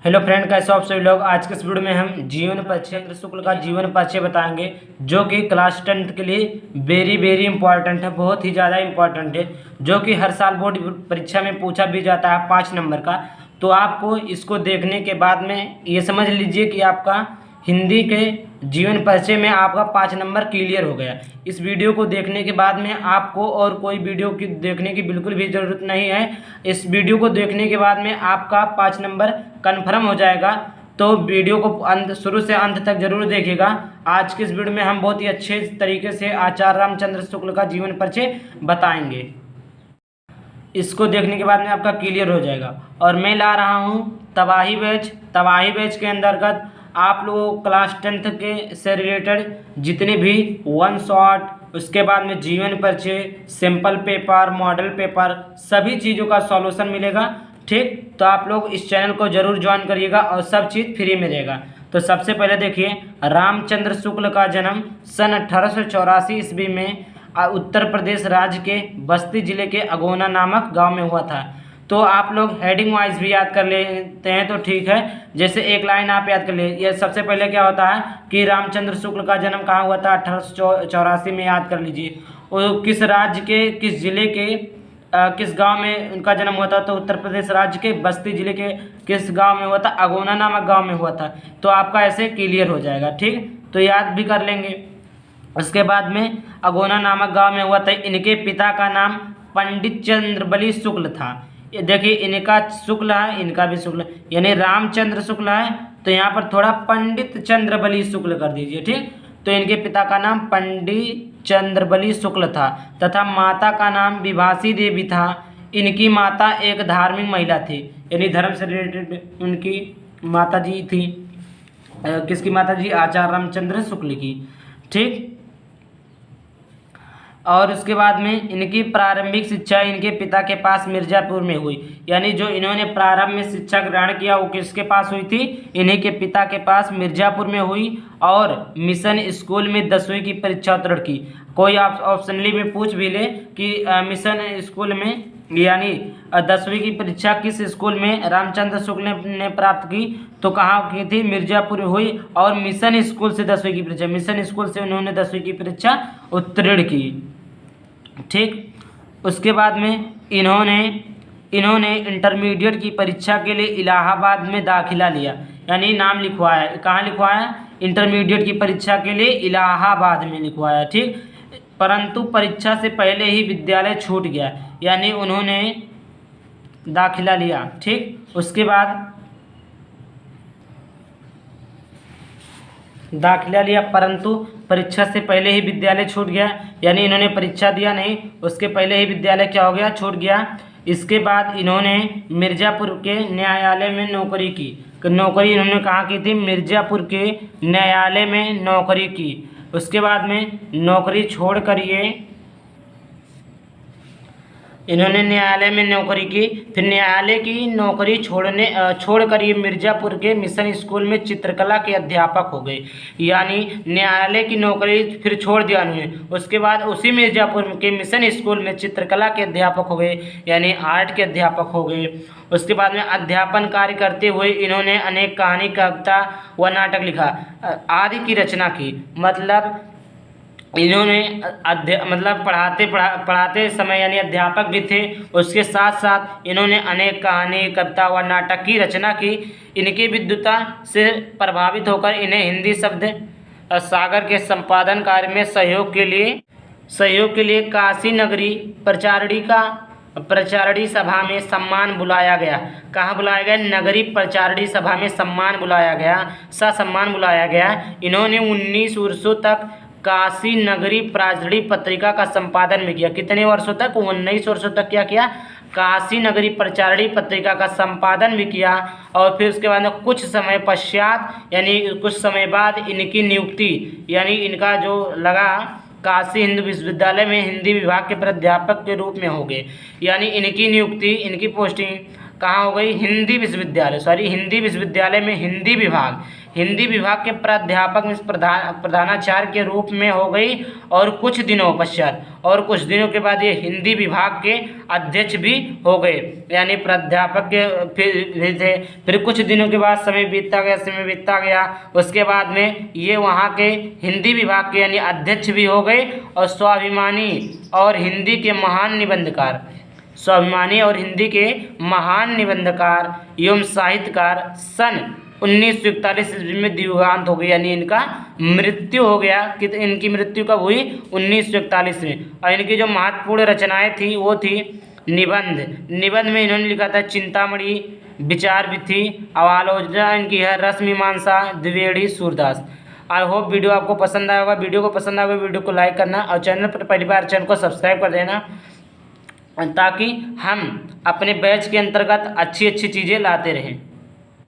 Hello friend, कैसे हो आप सभी लोग। आज के इस वीडियो में हम जीवन परिचय चंद्र शुक्ल का जीवन परिचय बताएंगे, जो कि क्लास 10 के लिए वेरी इंपॉर्टेंट है, बहुत ही ज़्यादा इंपॉर्टेंट है, जो कि हर साल बोर्ड परीक्षा में पूछा भी जाता है 5 नंबर का। तो आपको इसको देखने के बाद में ये समझ लीजिए कि आपका हिंदी के जीवन परिचय में आपका 5 नंबर क्लियर हो गया। इस वीडियो को देखने के बाद में आपको और कोई वीडियो की देखने की बिल्कुल भी ज़रूरत नहीं है। इस वीडियो को देखने के बाद में आपका 5 नंबर कन्फर्म हो जाएगा। तो वीडियो को शुरू से अंत तक जरूर देखिएगा। आज के इस वीडियो में हम बहुत ही अच्छे तरीके से आचार्य रामचंद्र शुक्ल का जीवन परिचय बताएंगे। इसको देखने के बाद में आपका क्लियर हो जाएगा। और मैं ला रहा हूँ तबाही बैच के अंतर्गत आप लोगों क्लास 10th के से रिलेटेड जितने भी वन शॉट, उसके बाद में जीवन परिचय, सिंपल पेपर, मॉडल पेपर, सभी चीज़ों का सॉल्यूशन मिलेगा। ठीक, तो आप लोग इस चैनल को जरूर ज्वाइन करिएगा और सब चीज़ फ्री में रहेगा। तो सबसे पहले देखिए, रामचंद्र शुक्ल का जन्म सन 1884 ईस्वी में उत्तर प्रदेश राज्य के बस्ती जिले के अगोना नामक गांव में हुआ था। तो आप लोग हेडिंग वाइज भी याद कर लेते हैं तो ठीक है। जैसे एक लाइन आप याद कर ले। ये सबसे पहले क्या होता है कि रामचंद्र शुक्ल का जन्म कहाँ हुआ था, 1884 में, याद कर लीजिए। और किस राज्य के, किस जिले के, किस गांव में उनका जन्म हुआ था, तो उत्तर प्रदेश राज्य के बस्ती जिले के किस गांव में हुआ था, अगोना नामक गांव में हुआ था। तो आपका ऐसे क्लियर हो जाएगा। ठीक, तो याद भी कर लेंगे। उसके बाद में अगोना नामक गांव में हुआ था। इनके पिता का नाम पंडित चंद्रबली शुक्ल था। ये देखिए, इनका शुक्ल है, इनका भी शुक्ल, यानी रामचंद्र शुक्ल है, तो यहाँ पर थोड़ा पंडित चंद्रबली शुक्ल कर दीजिए। ठीक, तो इनके पिता का नाम पंडित चंद्रबली शुक्ल था तथा माता का नाम विभासी देवी था। इनकी माता एक धार्मिक महिला थी, यानी धर्म से रिलेटेड उनकी माता जी थी। किसकी माता जी? आचार्य रामचंद्र शुक्ल की। ठीक, और उसके बाद में इनकी प्रारंभिक शिक्षा इनके पिता के पास मिर्ज़ापुर में हुई। यानी जो इन्होंने प्रारंभ में शिक्षा ग्रहण किया वो किसके पास हुई थी? इन्हीं के पिता के पास मिर्ज़ापुर में हुई। और मिशन स्कूल में 10वीं की परीक्षा उत्तीर्ण की। कोई आप ऑप्शनली में पूछ भी ले कि मिशन स्कूल में, यानी 10वीं की परीक्षा किस स्कूल में रामचंद्र शुक्ल ने प्राप्त की, तो कहाँ की थी? मिर्ज़ापुर हुई। और मिशन स्कूल से 10वीं की परीक्षा, मिशन स्कूल से उन्होंने 10वीं की परीक्षा उत्तीर्ण की। ठीक, उसके बाद में इन्होंने इंटरमीडिएट की परीक्षा के लिए इलाहाबाद में दाखिला लिया, यानी नाम लिखवाया। कहाँ लिखवाया? इंटरमीडिएट की परीक्षा के लिए इलाहाबाद में लिखवाया। ठीक, परंतु परीक्षा से पहले ही विद्यालय छूट गया, यानी उन्होंने दाखिला लिया। ठीक, उसके बाद दाखिला लिया परंतु परीक्षा से पहले ही विद्यालय छूट गया, यानी इन्होंने परीक्षा दिया नहीं, उसके पहले ही विद्यालय क्या हो गया? छूट गया। इसके बाद इन्होंने मिर्ज़ापुर के न्यायालय में नौकरी की। नौकरी इन्होंने कहाँ की थी? मिर्ज़ापुर के न्यायालय में नौकरी की। उसके बाद में नौकरी छोड़ कर इन्होंने न्यायालय में नौकरी की। फिर न्यायालय की नौकरी छोड़कर ये मिर्ज़ापुर के मिशन स्कूल में चित्रकला के अध्यापक हो गए। यानी न्यायालय की नौकरी फिर छोड़ दिया उन्होंने, उसके बाद उसी मिर्ज़ापुर के मिशन स्कूल में चित्रकला के अध्यापक हो गए, यानी आर्ट के अध्यापक हो गए। उसके बाद में अध्यापन कार्य करते हुए इन्होंने अनेक कहानी, कविता व नाटक लिखा आदि की रचना की। मतलब इन्होंने पढ़ाते समय यानी अध्यापक भी थे, उसके साथ साथ इन्होंने अनेक कहानी, कविता व नाटक की रचना की। इनकी विद्वता से प्रभावित होकर इन्हें हिंदी शब्द सागर के संपादन कार्य में सहयोग के लिए काशी नगरी प्रचारणी सभा में सम्मान बुलाया गया। कहाँ बुलाया गया? नगरी प्रचारणी सभा में सम्मान बुलाया गया, ससम्मान बुलाया गया। इन्होंने 19 वर्षों तक काशी नगरी प्राचड़ी पत्रिका का संपादन भी किया। कितने वर्षों तक? 19 वर्षों तक क्या किया? काशी नगरी प्रचारणी पत्रिका का संपादन भी किया। और फिर उसके बाद कुछ समय पश्चात, यानी कुछ समय बाद इनकी नियुक्ति, यानी इनका जो लगा काशी हिंदू विश्वविद्यालय में हिंदी विभाग के प्राध्यापक के रूप में हो गए। यानी इनकी नियुक्ति, इनकी पोस्टिंग कहाँ हो गई? हिंदी विश्वविद्यालय में हिंदी विभाग, हिंदी विभाग के प्राध्यापक में प्रधानाचार्य के रूप में हो गई और कुछ दिनों के बाद ये हिंदी विभाग के अध्यक्ष भी हो गए, यानी प्राध्यापक के फिर थे। फिर कुछ दिनों के बाद समय बीतता गया, उसके बाद में ये वहाँ के हिंदी विभाग के यानी अध्यक्ष भी हो गए और स्वाभिमानी और हिंदी के महान निबंधकार एवं साहित्यकार सन 1941 ईस्वी में दिवंगत हो गए, यानी इनका मृत्यु हो गया। कि इनकी मृत्यु कब हुई? 1941 में। और इनकी जो महत्वपूर्ण रचनाएं थी वो थी निबंध में इन्होंने लिखा था चिंतामणि, विचार विथि, आलोचना इनकी है रस मीमांसा, Dwivedi, Surdas. I hope video आपको पसंद आया होगा। वीडियो को लाइक करना और चैनल पर पहली बार चैनल को सब्सक्राइब कर देना, ताकि हम अपने बैच के अंतर्गत अच्छी चीज़ें लाते रहें।